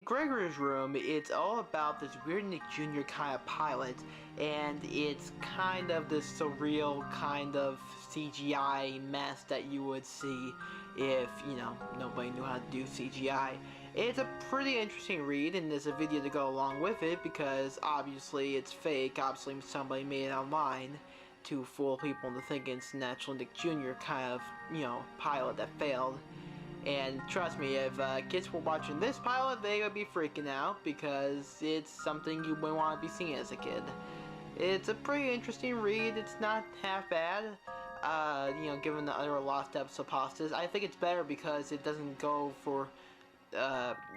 Gregory's room, it's all about this weird Nick Jr. kind of pilot, and it's kind of this surreal kind of CGI mess that you would see if, nobody knew how to do CGI. It's a pretty interesting read, and there's a video to go along with it, because obviously it's fake, obviously somebody made it online to fool people into thinking it's an actual Nick Jr. kind of, pilot that failed. And trust me, if kids were watching this pilot, they would be freaking out because it's something you wouldn't want to be seeing as a kid. It's a pretty interesting read. It's not half bad, given the other lost episode pastas. I think it's better because it doesn't go for,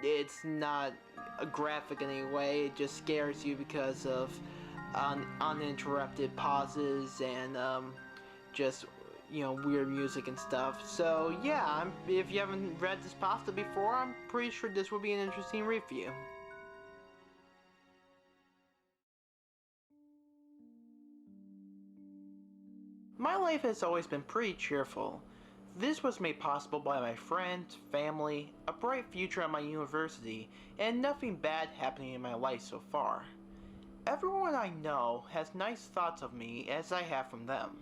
it's not a graphic in any way. It just scares you because of uninterrupted pauses and just weird music and stuff. So yeah, if you haven't read this pasta before, I'm pretty sure this would be an interesting read for you. My life has always been pretty cheerful. This was made possible by my friends, family, a bright future at my university, and nothing bad happening in my life so far. Everyone I know has nice thoughts of me as I have from them.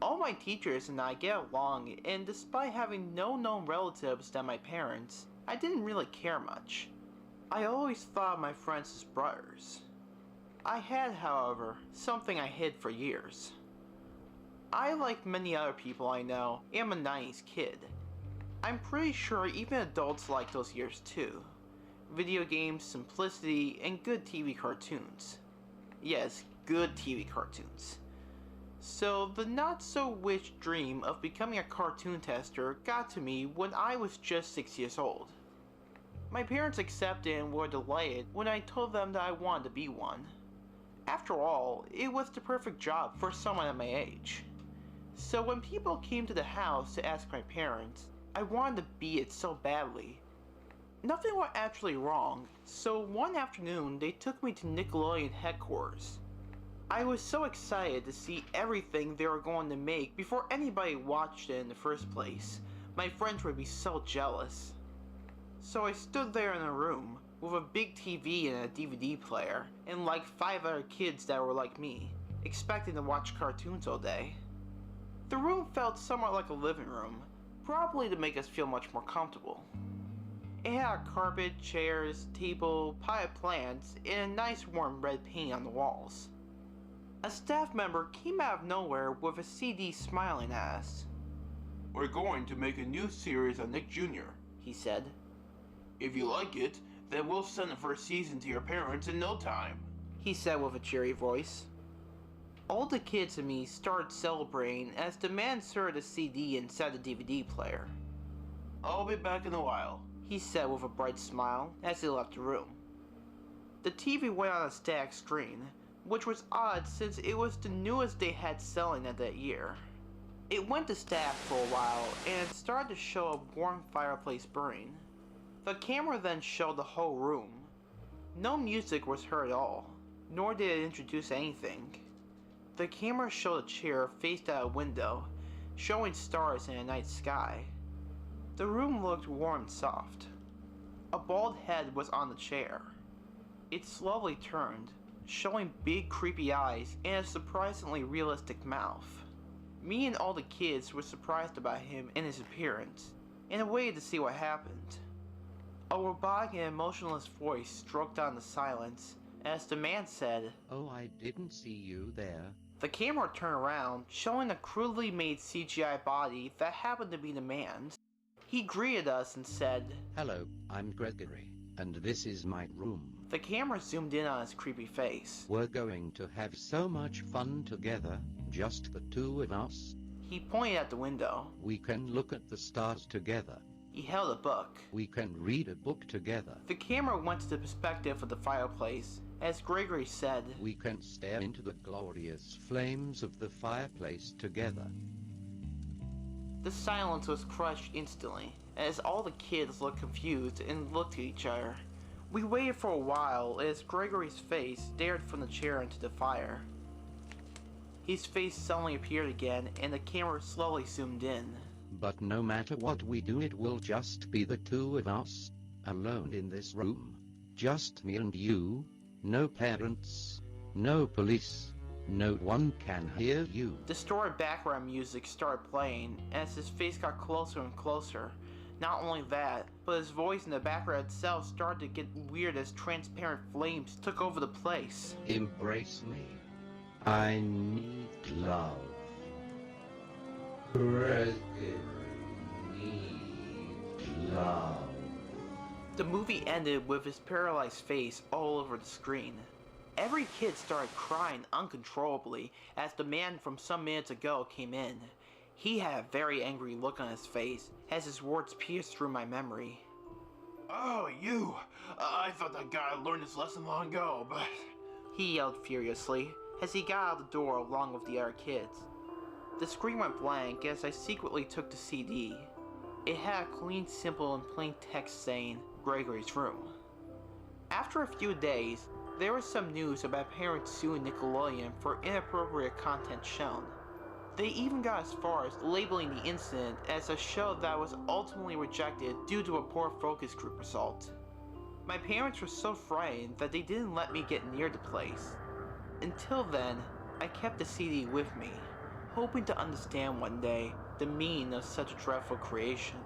All my teachers and I get along, and despite having no known relatives than my parents, I didn't really care much. I always thought of my friends as brothers. I had, however, something I hid for years. I, like many other people I know, am a 90s kid. I'm pretty sure even adults like those years too. Video games, simplicity, and good TV cartoons. Yes, good TV cartoons. So, the not-so-wish dream of becoming a cartoon tester got to me when I was just 6 years old. My parents accepted and were delighted when I told them that I wanted to be one. After all, it was the perfect job for someone at my age. So when people came to the house to ask my parents, I wanted to be it so badly. Nothing was actually wrong, so one afternoon they took me to Nickelodeon headquarters. I was so excited to see everything they were going to make before anybody watched it in the first place. My friends would be so jealous. So I stood there in a room with a big TV and a DVD player, and like 5 other kids that were like me, expecting to watch cartoons all day. The room felt somewhat like a living room, probably to make us feel much more comfortable. It had a carpet, chairs, table, potted plants, and a nice warm red paint on the walls. A staff member came out of nowhere with a CD smiling at us. "We're going to make a new series on Nick Jr.," he said. "If you like it, then we'll send the first season to your parents in no time," he said with a cheery voice. All the kids and me started celebrating as the man inserted a CD inside the DVD player. "I'll be back in a while," he said with a bright smile as he left the room. The TV went on a static screen, which was odd since it was the newest they had selling that year. It went to static for a while, and it started to show a warm fireplace burning. The camera then showed the whole room. No music was heard at all, nor did it introduce anything. The camera showed a chair faced out a window, showing stars in a night sky. The room looked warm and soft. A bald head was on the chair. It slowly turned, showing big creepy eyes and a surprisingly realistic mouth. Me and all the kids were surprised about him and his appearance, and waited to see what happened. A robotic and emotionless voice stroked on the silence as the man said, "Oh, I didn't see you there." The camera turned around, showing a crudely made CGI body that happened to be the man's. He greeted us and said, "Hello, I'm Gregory, and this is my room. The camera zoomed in on his creepy face. We're going to have so much fun together, just the two of us. He pointed at the window. We can look at the stars together. He held a book. We can read a book together. The camera went to the perspective of the fireplace. As Gregory said, We can stare into the glorious flames of the fireplace together." The silence was crushed instantly, as all the kids looked confused and looked at each other. We waited for a while as Gregory's face stared from the chair into the fire. His face suddenly appeared again, and the camera slowly zoomed in. "But no matter what we do, it will just be the two of us, alone in this room. just me and you, no parents, no police, no one can hear you. Distorted background music started playing as his face got closer and closer. Not only that, but his voice in the background itself started to get weird as transparent flames took over the place. Embrace me. I need love. Gregory need love. The movie ended with his paralyzed face all over the screen. Every kid started crying uncontrollably as the man from some minutes ago came in. He had a very angry look on his face as his words pierced through my memory. Oh, you! I thought that guy learned his lesson long ago, but... He yelled furiously as he got out the door along with the other kids. The screen went blank as I secretly took the CD. It had a clean, simple, and plain text saying, Gregory's room. After a few days, there was some news about parents suing Nickelodeon for inappropriate content shown. They even got as far as labeling the incident as a show that was ultimately rejected due to a poor focus group result. My parents were so frightened that they didn't let me get near the place. Until then, I kept the CD with me, hoping to understand one day the meaning of such a dreadful creation.